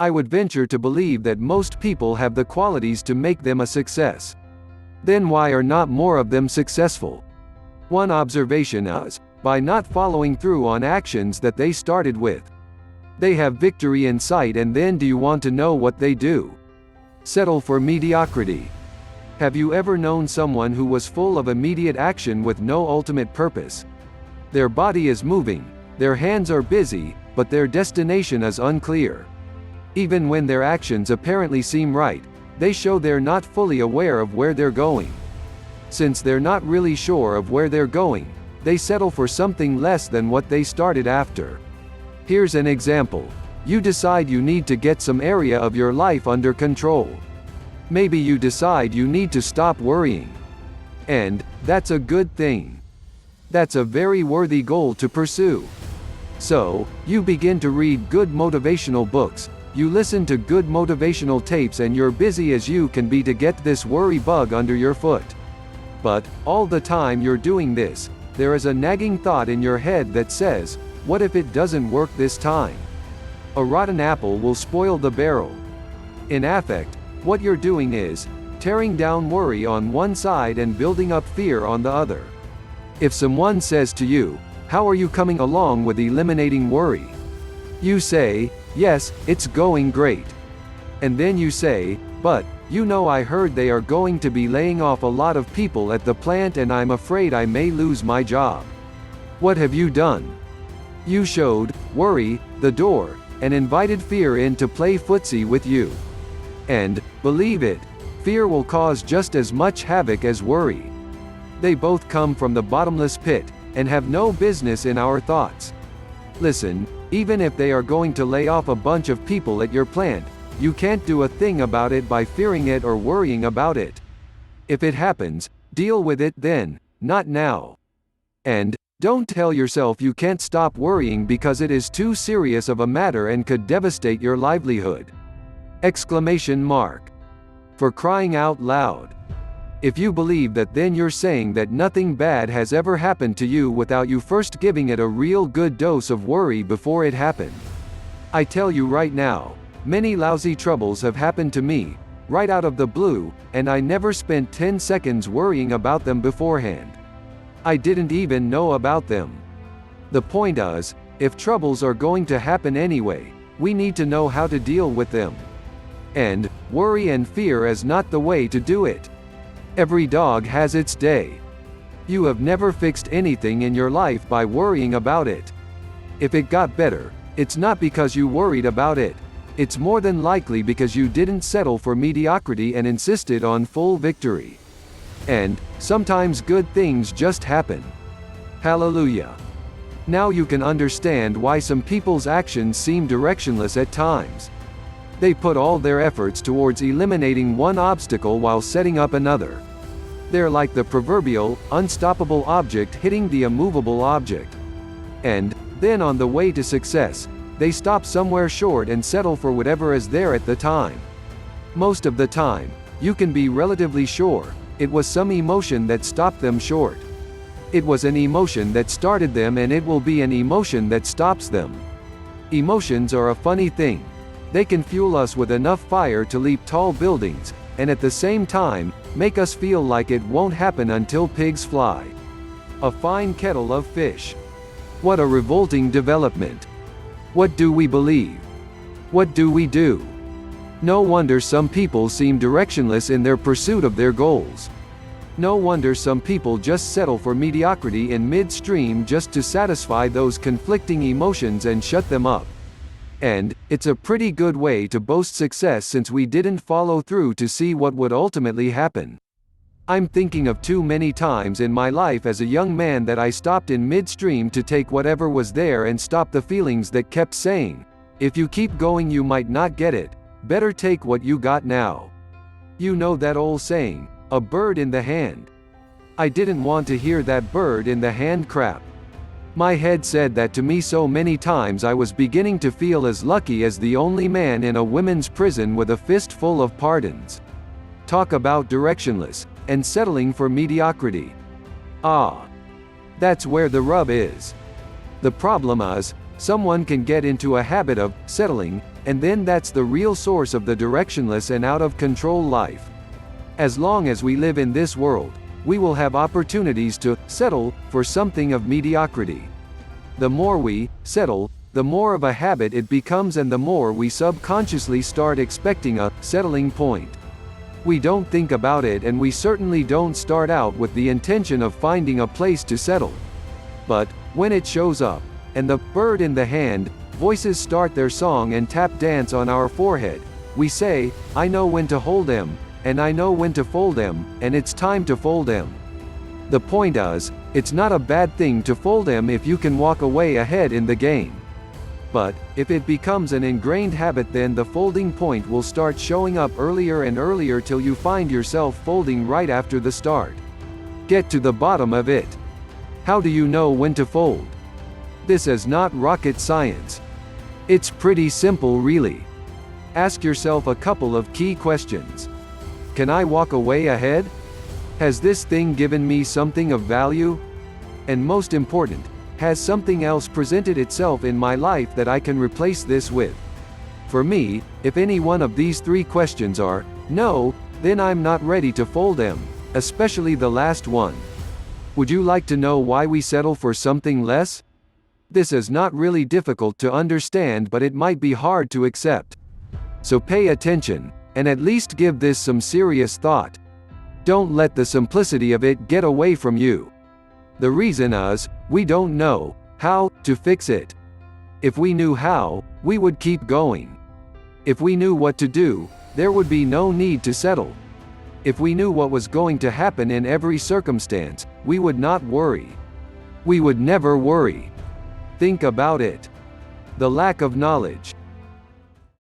I would venture to believe that most people have the qualities to make them a success. Then why are not more of them successful? One observation is, by not following through on actions that they started with. They have victory in sight, and then do you want to know what they do? Settle for mediocrity. Have you ever known someone who was full of immediate action with no ultimate purpose? Their body is moving, their hands are busy, but their destination is unclear. Even when their actions apparently seem right, they show they're not fully aware of where they're going. Since they're not really sure of where they're going, they settle for something less than what they started after. Here's an example. You decide you need to get some area of your life under control. Maybe you decide you need to stop worrying. And that's a good thing. That's a very worthy goal to pursue. So, you begin to read good motivational books, you listen to good motivational tapes, and you're busy as you can be to get this worry bug under your foot. But, all the time you're doing this, there is a nagging thought in your head that says, what if it doesn't work this time? A rotten apple will spoil the barrel. In affect, what you're doing is tearing down worry on one side and building up fear on the other. If someone says to you, "How are you coming along with eliminating worry?" You say, "Yes, it's going great." And then you say, "But, you know, I heard they are going to be laying off a lot of people at the plant and I'm afraid I may lose my job." What have you done? You showed worry the door and invited fear in to play footsie with you. And, believe it, fear will cause just as much havoc as worry. They both come from the bottomless pit, and have no business in our thoughts. Listen, even if they are going to lay off a bunch of people at your plant, you can't do a thing about it by fearing it or worrying about it. If it happens, deal with it then, not now. And, don't tell yourself you can't stop worrying because it is too serious of a matter and could devastate your livelihood. Exclamation mark. For crying out loud. If you believe that, then you're saying that nothing bad has ever happened to you without you first giving it a real good dose of worry before it happened. I tell you right now, many lousy troubles have happened to me, right out of the blue, and I never spent 10 seconds worrying about them beforehand. I didn't even know about them. The point is, if troubles are going to happen anyway, we need to know how to deal with them. And, worry and fear is not the way to do it. Every dog has its day. You have never fixed anything in your life by worrying about it. If it got better, it's not because you worried about it. It's more than likely because you didn't settle for mediocrity and insisted on full victory. And, sometimes good things just happen. Hallelujah. Now you can understand why some people's actions seem directionless at times. They put all their efforts towards eliminating one obstacle while setting up another. They're like the proverbial, unstoppable object hitting the immovable object. And, then on the way to success, they stop somewhere short and settle for whatever is there at the time. Most of the time, you can be relatively sure, it was some emotion that stopped them short. It was an emotion that started them, and it will be an emotion that stops them. Emotions are a funny thing. They can fuel us with enough fire to leap tall buildings, and at the same time, make us feel like it won't happen until pigs fly. A fine kettle of fish. What a revolting development. What do we believe? What do we do? No wonder some people seem directionless in their pursuit of their goals. No wonder some people just settle for mediocrity in midstream just to satisfy those conflicting emotions and shut them up. And, it's a pretty good way to boast success since we didn't follow through to see what would ultimately happen. I'm thinking of too many times in my life as a young man that I stopped in midstream to take whatever was there and stop the feelings that kept saying, "If you keep going you might not get it, better take what you got now." You know that old saying, a bird in the hand. I didn't want to hear that bird in the hand crap. My head said that to me so many times I was beginning to feel as lucky as the only man in a women's prison with a fistful of pardons. Talk about directionless, and settling for mediocrity. Ah. That's where the rub is. The problem is, someone can get into a habit of settling and then that's the real source of the directionless and out of control life. As long as we live in this world, we will have opportunities to settle for something of mediocrity. The more we settle, the more of a habit it becomes, and the more we subconsciously start expecting a settling point. We don't think about it, and we certainly don't start out with the intention of finding a place to settle. But when it shows up, and the bird in the hand voices start their song and tap dance on our forehead, we say, I know when to hold them, and I know when to fold them, and it's time to fold them. The point is, it's not a bad thing to fold them if you can walk away ahead in the game. But if it becomes an ingrained habit, then the folding point will start showing up earlier and earlier till you find yourself folding right after the start. Get to the bottom of it. How do you know when to fold? This is not rocket science. It's pretty simple, really. Ask yourself a couple of key questions. Can I walk away ahead? Has this thing given me something of value? And most important, has something else presented itself in my life that I can replace this with? For me, if any one of these three questions are no, then I'm not ready to fold them, especially the last one. Would you like to know why we settle for something less? This is not really difficult to understand, but it might be hard to accept. So pay attention, and at least give this some serious thought. Don't let the simplicity of it get away from you. The reason is, we don't know how to fix it. If we knew how, we would keep going. If we knew what to do, there would be no need to settle. If we knew what was going to happen in every circumstance, we would not worry. We would never worry. Think about it. The lack of knowledge.